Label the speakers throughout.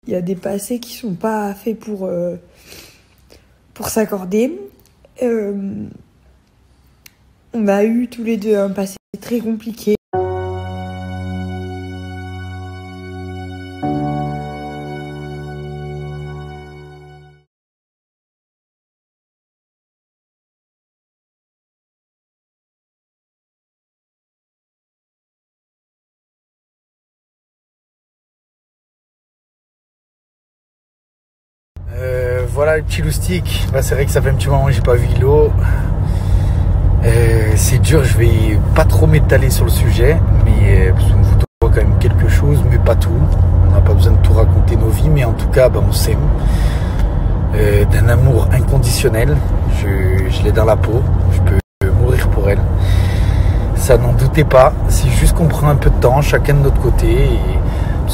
Speaker 1: il y a des passés qui sont pas faits pour s'accorder. On a eu tous les deux un passé très compliqué.
Speaker 2: Voilà le petit loustic. Bah, c'est vrai que ça fait un petit moment que j'ai pas vu l'eau. C'est dur, je vais pas trop m'étaler sur le sujet, mais parce qu'on vous doit quand même quelque chose, mais pas tout. On n'a pas besoin de tout raconter nos vies, mais en tout cas, bah, on s'aime. D'un amour inconditionnel. Je l'ai dans la peau. Je peux mourir pour elle. Ça, n'en doutez pas. C'est juste qu'on prend un peu de temps, chacun de notre côté. Et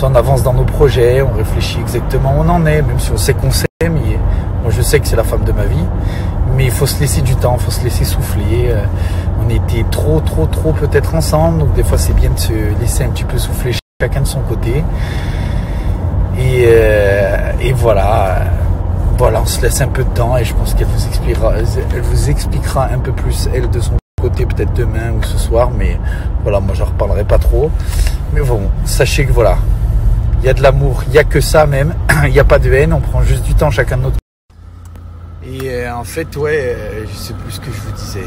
Speaker 2: on avance dans nos projets, on réfléchit exactement où on en est, même si on sait qu'on s'aime. Moi, je sais que c'est la femme de ma vie. Mais il faut se laisser du temps, il faut se laisser souffler. On était trop peut-être ensemble. Donc des fois, c'est bien de se laisser un petit peu souffler chacun de son côté. Et voilà. Voilà, on se laisse un peu de temps et je pense qu'elle vous expliquera un peu plus, elle, de son côté, peut-être demain ou ce soir. Mais voilà, moi, j'en reparlerai pas trop. Mais bon, sachez que voilà, il y a de l'amour, il n'y a que ça même. Il n'y a pas de haine, on prend juste du temps chacun de notre côté. Et en fait, ouais, je sais plus ce que je vous disais.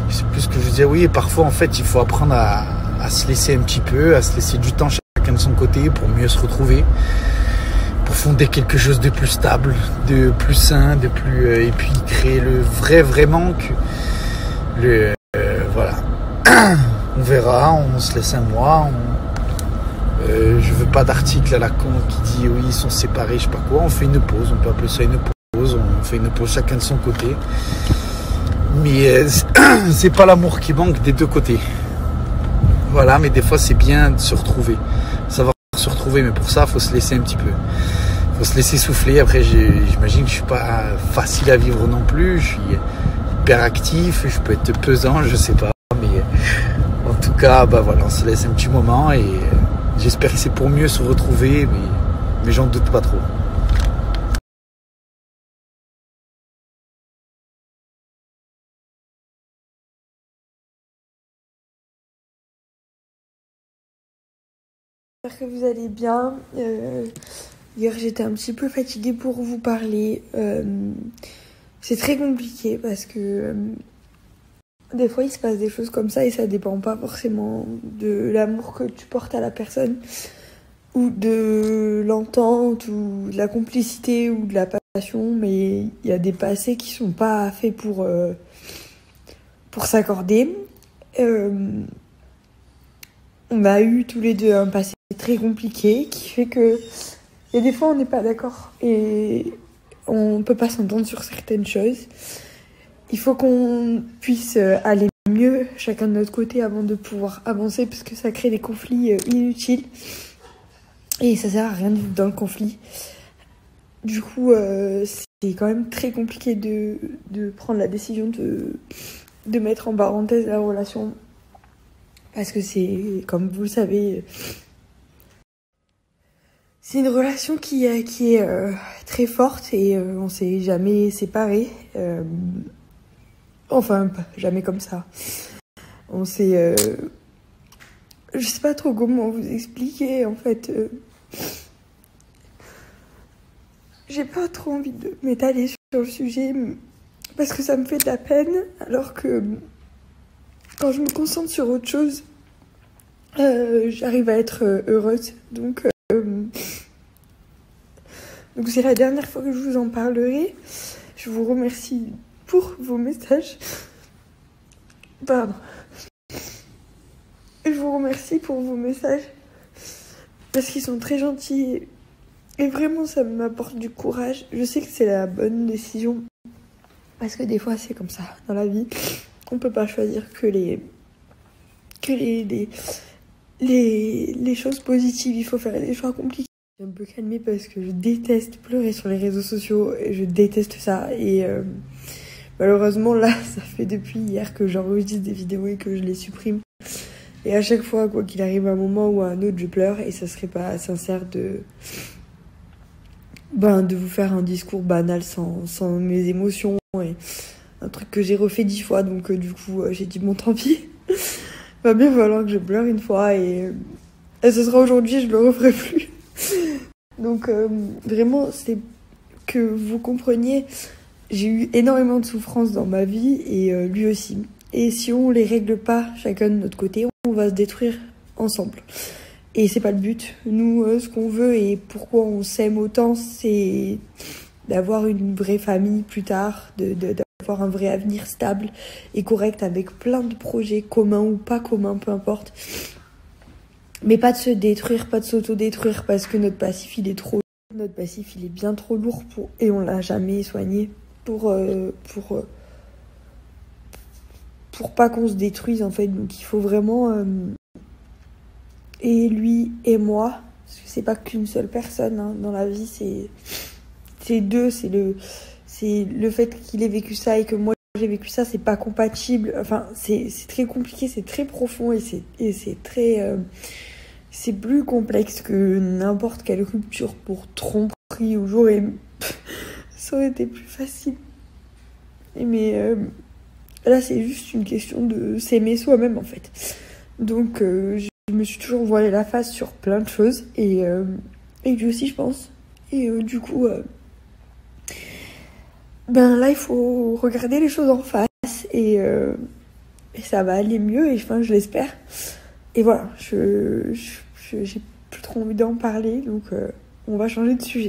Speaker 2: Je sais plus ce que je disais. Oui, parfois, en fait, il faut apprendre à se laisser un petit peu, à se laisser du temps chacun de son côté pour mieux se retrouver. Pour fonder quelque chose de plus stable, de plus sain, de plus et puis créer le vrai manque. Voilà. On verra, on se laisse un mois. Je veux pas d'article à la con qui dit oui ils sont séparés, je sais pas quoi. On fait une pause, on peut appeler ça une pause. On fait une pause chacun de son côté. Mais c'est pas l'amour qui manque des deux côtés. Voilà, mais des fois c'est bien de se retrouver. Savoir se retrouver, mais pour ça, faut se laisser un petit peu. Faut se laisser souffler. Après, j'imagine que je suis pas facile à vivre non plus. Je suis hyper actif, je peux être pesant, je sais pas. Mais en tout cas, bah voilà, on se laisse un petit moment et j'espère que c'est pour mieux se retrouver, mais j'en doute pas trop.
Speaker 1: J'espère que vous allez bien. Hier, j'étais un petit peu fatiguée pour vous parler. C'est très compliqué parce que des fois, il se passe des choses comme ça et ça dépend pas forcément de l'amour que tu portes à la personne ou de l'entente ou de la complicité ou de la passion, mais il y a des passés qui sont pas faits pour s'accorder. On a eu tous les deux un passé très compliqué qui fait que il y a des fois on n'est pas d'accord et on peut pas s'entendre sur certaines choses. Il faut qu'on puisse aller mieux chacun de notre côté avant de pouvoir avancer parce que ça crée des conflits inutiles et ça sert à rien de vivre dans le conflit. Du coup, c'est quand même très compliqué de prendre la décision de mettre en parenthèse la relation parce que c'est, comme vous le savez, c'est une relation qui est très forte et on s'est jamais séparés. Enfin, jamais comme ça. On s'est... je sais pas trop comment vous expliquer, en fait. J'ai pas trop envie de m'étaler sur le sujet parce que ça me fait de la peine, alors que quand je me concentre sur autre chose, j'arrive à être heureuse. Donc c'est la dernière fois que je vous en parlerai. Je vous remercie pour vos messages. Pardon. Je vous remercie pour vos messages parce qu'ils sont très gentils et vraiment ça m'apporte du courage. Je sais que c'est la bonne décision parce que des fois c'est comme ça dans la vie. On peut pas choisir que les choses positives. Il faut faire des choix compliqués. Je suis un peu calmée parce que je déteste pleurer sur les réseaux sociaux et je déteste ça et malheureusement là ça fait depuis hier que j'enregistre des vidéos et que je les supprime et à chaque fois quoi qu'il arrive à un moment ou à un autre je pleure et ça serait pas sincère de vous faire un discours banal sans mes émotions et un truc que j'ai refait 10 fois, donc du coup j'ai dit bon tant pis. Va bien falloir que je pleure une fois et ce sera aujourd'hui, je le referai plus. Donc vraiment c'est que vous compreniez, j'ai eu énormément de souffrances dans ma vie et lui aussi. Et si on les règle pas chacun de notre côté, on va se détruire ensemble. Et c'est pas le but. Nous, ce qu'on veut et pourquoi on s'aime autant, c'est d'avoir une vraie famille plus tard, d'avoir un vrai avenir stable et correct avec plein de projets communs ou pas communs, peu importe. Mais pas de se détruire, pas de s'auto-détruire parce que notre passif, il est trop lourd. Notre passif, il est bien trop lourd et on l'a jamais soigné pour pas qu'on se détruise en fait. Donc il faut vraiment et lui et moi, parce que c'est pas qu'une seule personne hein, dans la vie, c'est deux, c'est le fait qu'il ait vécu ça et que moi j'ai vécu ça, c'est pas compatible. Enfin c'est très compliqué, c'est très profond et c'est très c'est plus complexe que n'importe quelle rupture pour tromperie ou j'aurais ça aurait été plus facile. Mais là, c'est juste une question de s'aimer soi-même, en fait. Donc, je me suis toujours voilé la face sur plein de choses. Et lui aussi, je pense. Et du coup, là, il faut regarder les choses en face. Et ça va aller mieux. Et enfin, je l'espère. Et voilà, j'ai plus trop envie d'en parler. Donc, on va changer de sujet.